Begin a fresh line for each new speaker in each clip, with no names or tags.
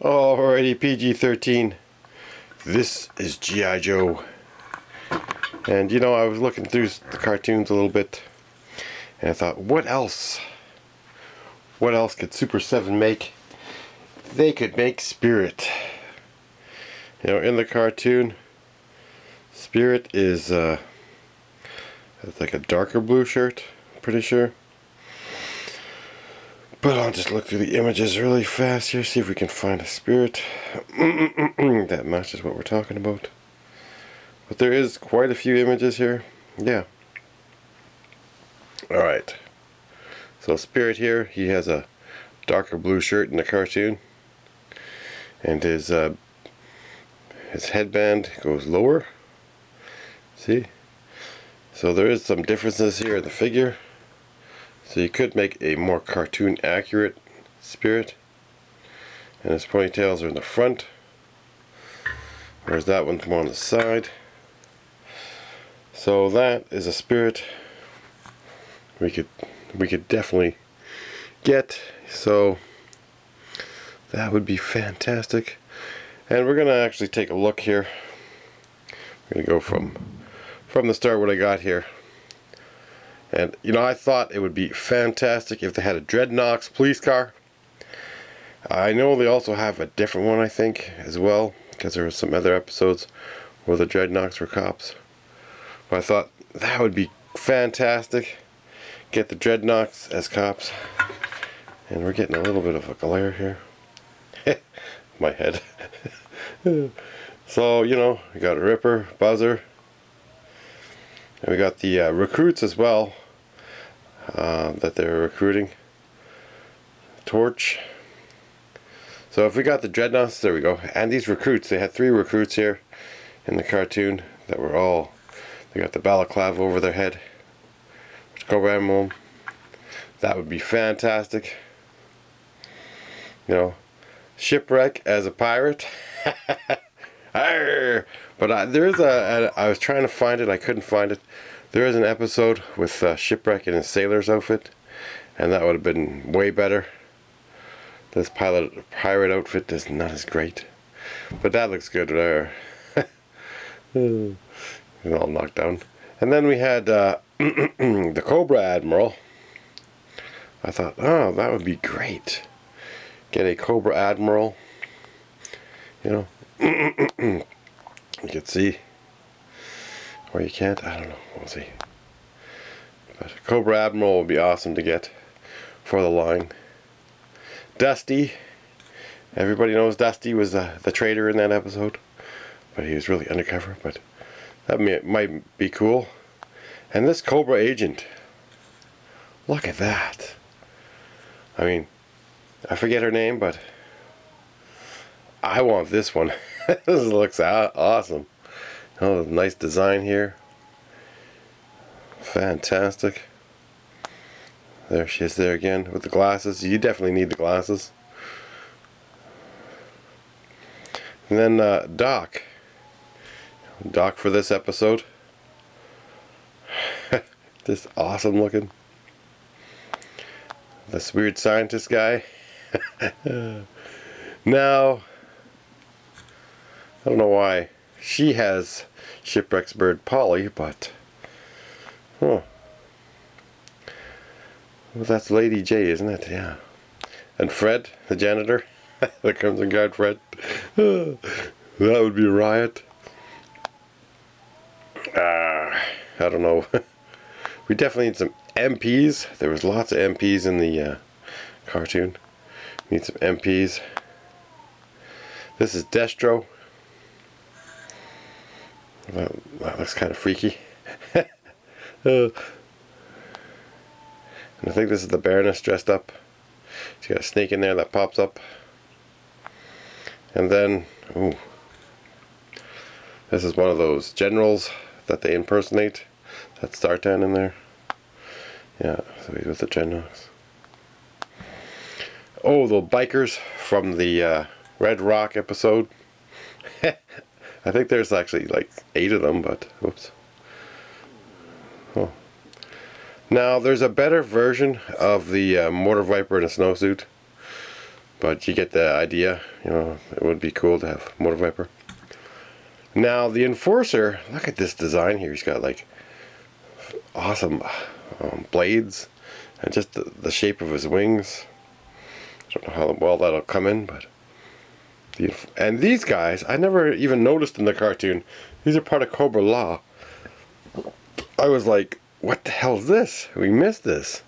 Alrighty, PG-13. This is G.I. Joe. And you know, I was looking through the cartoons a little bit, and I thought, what else? What else could Super7 make? They could make Spirit. You know, in the cartoon, Spirit is it's like a darker blue shirt, pretty sure. But I'll just look through the images really fast here, see if we can find a Spirit that matches what we're talking about. But there is quite a few images here. Yeah. Alright. So Spirit here, he has a darker blue shirt in the cartoon. And his headband goes lower. See? So there is some differences here in the figure. So you could make a more cartoon accurate Spirit. And his ponytails are in the front, whereas that one's more on the side. So that is a Spirit we could definitely get. So that would be fantastic. And we're gonna actually take a look here. We're gonna go from the start what I got here. And you know, I thought it would be fantastic if they had a Dreadnoks police car. I know they also have a different one, I think, as well, because there were some other episodes where the Dreadnoks were cops. But I thought that would be fantastic. Get the Dreadnoks as cops. And we're getting a little bit of a glare here. My head. So, you know, we got a Ripper, Buzzer. And we got the recruits as well that they're recruiting. Torch. So if we got the Dreadnoks, there we go. And these recruits, they had 3 recruits here in the cartoon that were all, they got the balaclava over their head. Which Cobra emblem. That would be fantastic. You know, Shipwreck as a pirate. But there is I was trying to find it, I couldn't find it. There is an episode with Shipwreck in his sailor's outfit, and that would have been way better. This pirate outfit is not as great, but that looks good there. All knocked down. And then we had the Cobra Admiral. I thought, oh, that would be great. Get a Cobra Admiral. You know, you can see, or you can't, I don't know, we'll see. But Cobra Admiral would be awesome to get for the line. Dusty, everybody knows Dusty was the traitor in that episode, but he was really undercover, but that might be cool. And this Cobra agent, look at that. I mean, I forget her name, but I want this one. This looks awesome. Oh, nice design here. Fantastic. There she is there again with the glasses. You definitely need the glasses. And then Doc. Doc for this episode. Just awesome looking. This weird scientist guy. Now, I don't know why she has Shipwreck's bird Polly, but well, that's Lady J, isn't it? Yeah. And Fred, the janitor, the Crimson Guard Fred. That would be a riot. I don't know. We definitely need some MPs. There was lots of MPs in the cartoon. Need some MPs. This is Destro. That looks kind of freaky. And I think this is the Baroness dressed up. She's got a snake in there that pops up. And then, ooh, this is one of those generals that they impersonate. That's Startan in there. Yeah, so he's with the Dreadnoks. Oh, the bikers from the Red Rock episode. I think there's actually like 8 of them, but oops. Oh. Now there's a better version of the Mortar Viper in a snowsuit, but you get the idea. You know, it would be cool to have Motor Viper. Now the Enforcer, look at this design here. He's got like awesome blades, and just the shape of his wings. I don't know how well that'll come in, but and these guys I never even noticed in the cartoon. These are part of Cobra Law. I was like, what the hell is this? We missed this.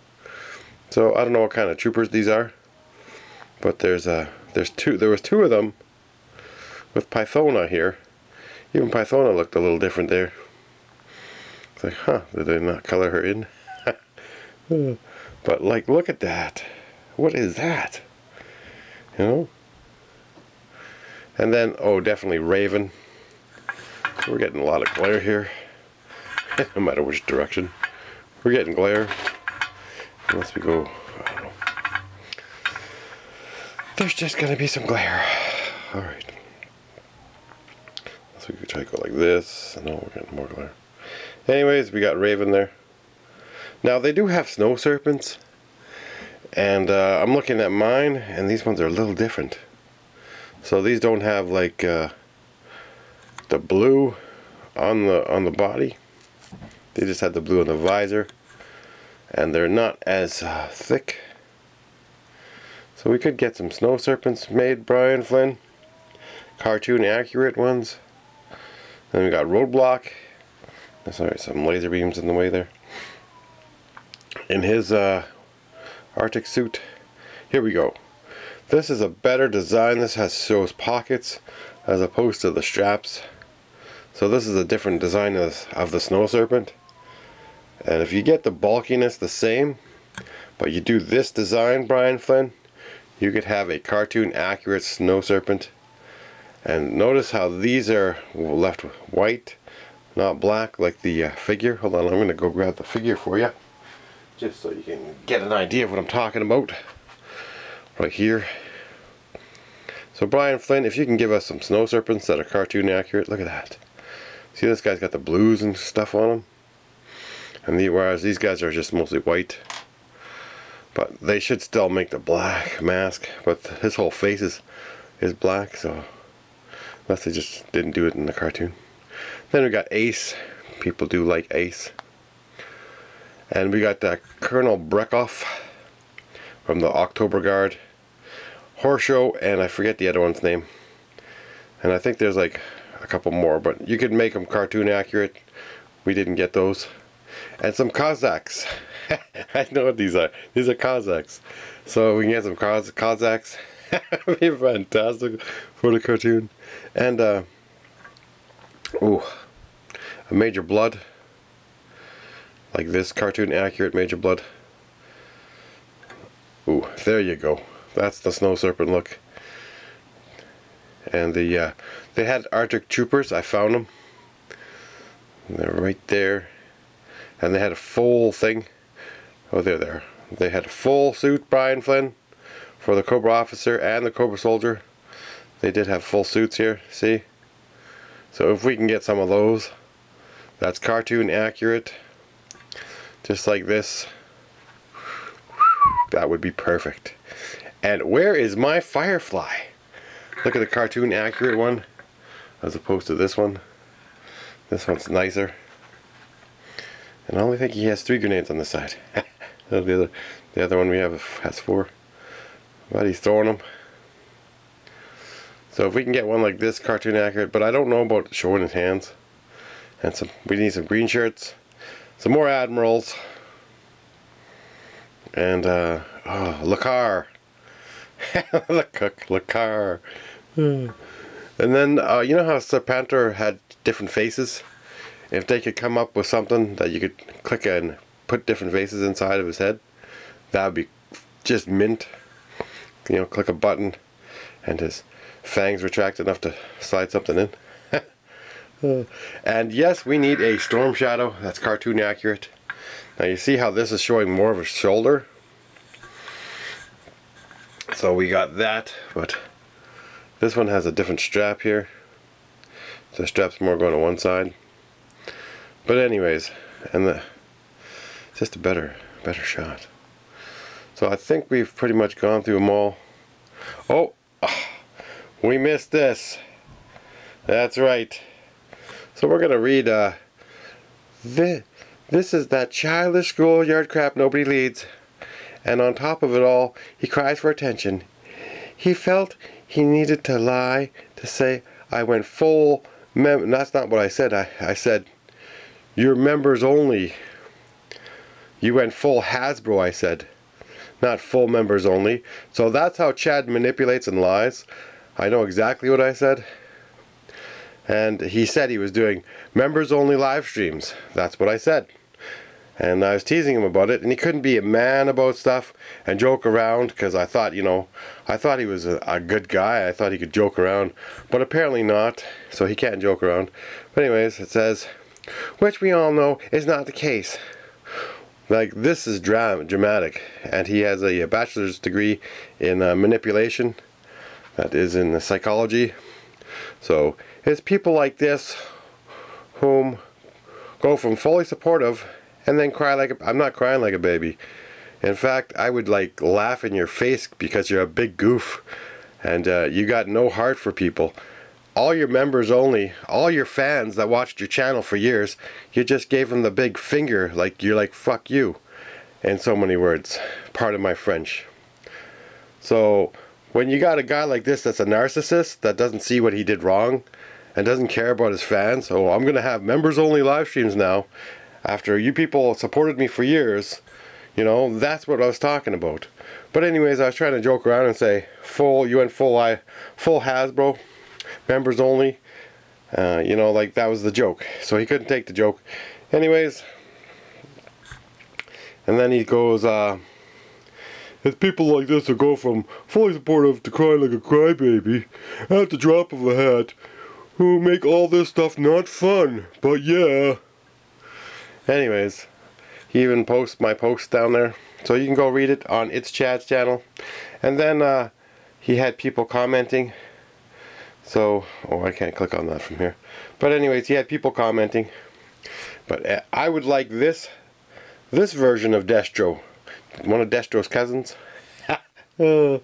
So I don't know what kind of troopers these are, but there was two of them with Pythona here. Even Pythona looked a little different there. It's like, huh, did they not color her in? But like, look at that. What is that? You know? And then, oh, definitely Raven. We're getting a lot of glare here. No matter which direction. We're getting glare. Unless we go, I don't know. There's just gonna be some glare. Alright. So we could try to go like this. No, we're getting more glare. Anyways, we got Raven there. Now they do have snow serpents, and I'm looking at mine, and these ones are a little different. So these don't have like the blue on the body. They just have the blue on the visor, and they're not as thick. So we could get some snow serpents made, Brian Flynn. Cartoon accurate ones. Then we got Roadblock. Sorry, some laser beams in the way there. In his Arctic suit. Here we go. This is a better design. This shows pockets as opposed to the straps. So this is a different design of the snow serpent. And if you get the bulkiness the same, but you do this design, Brian Flynn, you could have a cartoon accurate snow serpent. And notice how these are left white, not black like the figure. Hold on, I'm going to go grab the figure for you, just so you can get an idea of what I'm talking about. Right here. So Brian Flynn, if you can give us some snow serpents that are cartoon accurate, look at that. See, this guy's got the blues and stuff on him, and whereas these guys are just mostly white. But they should still make the black mask, but his whole face is black, so unless they just didn't do it in the cartoon. Then we got Ace. People do like Ace. And we got Colonel Brekoff from the October Guard. Horseshow, and I forget the other one's name. And I think there's like a couple more, but you could make them cartoon accurate. We didn't get those. And some Cossacks. I know what these are. These are Cossacks. So we can get some Cossacks. That'd be fantastic for the cartoon. And ooh, a Major Blood, like this, cartoon accurate Major Blood. Ooh, there you go. That's the snow serpent look. And they had Arctic Troopers. I found them. They're right there. And they had a full thing. Oh, they're there. They had a full suit, Brian Flynn, for the Cobra officer and the Cobra soldier. They did have full suits here, see? So if we can get some of those, that's cartoon accurate, just like this, that would be perfect. And where is my Firefly? Look at the cartoon accurate one as opposed to this one. This one's nicer. And I only think he has 3 grenades on the side. The other one we have has 4. But he's throwing them. So if we can get one like this, cartoon accurate, but I don't know about showing his hands. And we need some green shirts, some more admirals, and Lakar. Lakar. And then you know how Serpentor had different faces? If they could come up with something that you could click and put different faces inside of his head, that would be just mint. You know, click a button and his fangs retract enough to slide something in. And yes, we need a Storm Shadow that's cartoon accurate. Now you see how this is showing more of a shoulder. So we got that, but this one has a different strap here. The strap's more going to one side. But anyways, and just a better shot. So I think we've pretty much gone through them all. Oh, we missed this. That's right. So we're gonna read this is that childish schoolyard crap nobody leads. And on top of it all, he cries for attention. He felt he needed to lie to say, I went full that's not what I said. I said, you're members only. You went full Hasbro, I said. Not full members only. So that's how Chad manipulates and lies. I know exactly what I said. And he said he was doing members only live streams. That's what I said. And I was teasing him about it, and he couldn't be a man about stuff and joke around, because I thought, I thought he was a good guy. I thought he could joke around, but apparently not, so he can't joke around. But anyways, it says, which we all know is not the case. Like, this is dramatic, and he has a bachelor's degree in manipulation, that is in psychology. So, it's people like this whom go from fully supportive and then cry like I'm not crying like a baby. In fact, I would like laugh in your face because you're a big goof and you got no heart for people. All your members only, all your fans that watched your channel for years, you just gave them the big finger, like you're like fuck you, in so many words. Pardon my French. So when you got a guy like this that's a narcissist that doesn't see what he did wrong and doesn't care about his fans, oh, I'm gonna have members only live streams now. After you people supported me for years, that's what I was talking about. But anyways, I was trying to joke around and say, you went full Hasbro, members only. Like that was the joke. So he couldn't take the joke. Anyways, and then he goes, it's people like this who go from fully supportive to crying like a crybaby at the drop of a hat, who make all this stuff not fun, but yeah. Anyways, he even posts my post down there, so you can go read it on It's Chad's channel. And then he had people commenting. So, I can't click on that from here. But anyways, he had people commenting. But I would like this version of Destro, one of Destro's cousins. And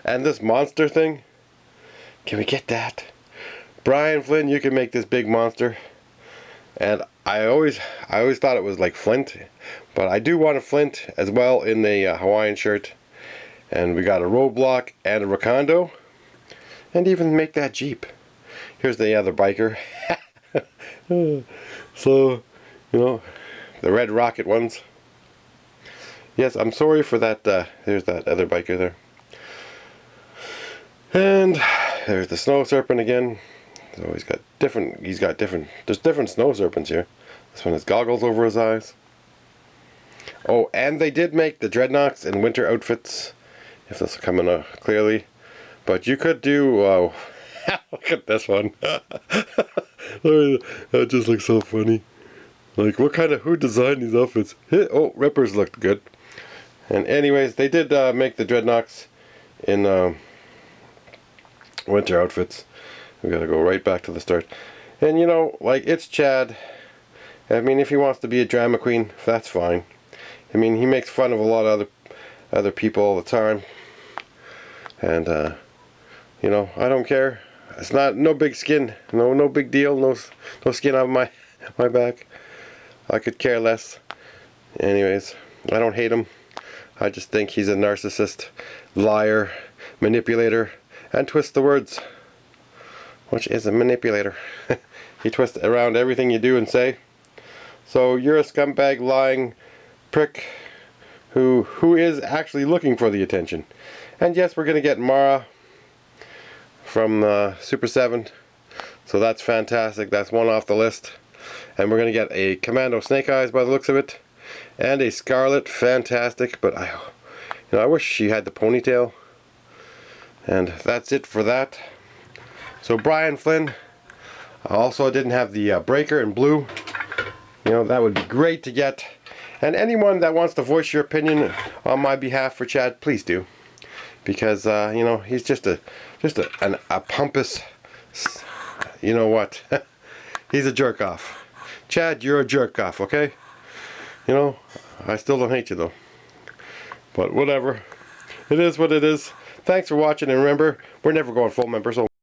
this monster thing. Can we get that? Brian Flynn, you can make this big monster. And I always thought it was like Flint, but I do want a Flint as well in the Hawaiian shirt. And we got a roadblock and a Recondo, and even make that Jeep. Here's the other biker. So, the red rocket ones. Yes, I'm sorry for that. There's that other biker there. And there's the snow serpent again. So he's got different, there's different snow serpents here. This one has goggles over his eyes. Oh, and they did make the dreadnoughts in winter outfits, if this will come in clearly. But you could do, look at this one. That just looks so funny. Like, who designed these outfits? Oh, Rippers looked good. And anyways, they did make the dreadnoughts in winter outfits. We gotta go right back to the start. And it's Chad. I mean, if he wants to be a drama queen, that's fine. I mean, he makes fun of a lot of other people all the time. And, I don't care. It's no big skin. No big deal. No skin on my back. I could care less. Anyways, I don't hate him. I just think he's a narcissist, liar, manipulator, and twist the words. Which is a manipulator. He twists around everything you do and say. So you're a scumbag, lying prick who is actually looking for the attention. And yes, we're going to get Mara from Super7. So that's fantastic. That's one off the list. And we're going to get a Commando Snake Eyes by the looks of it. And a Scarlet, fantastic. But I wish she had the ponytail. And that's it for that. So Brian Flynn, also didn't have the breaker in blue. That would be great to get. And anyone that wants to voice your opinion on my behalf for Chad, please do. Because, he's just a pompous, he's a jerk off. Chad, you're a jerk off, okay? I still don't hate you though. But whatever. It is what it is. Thanks for watching, and remember, we're never going full members only.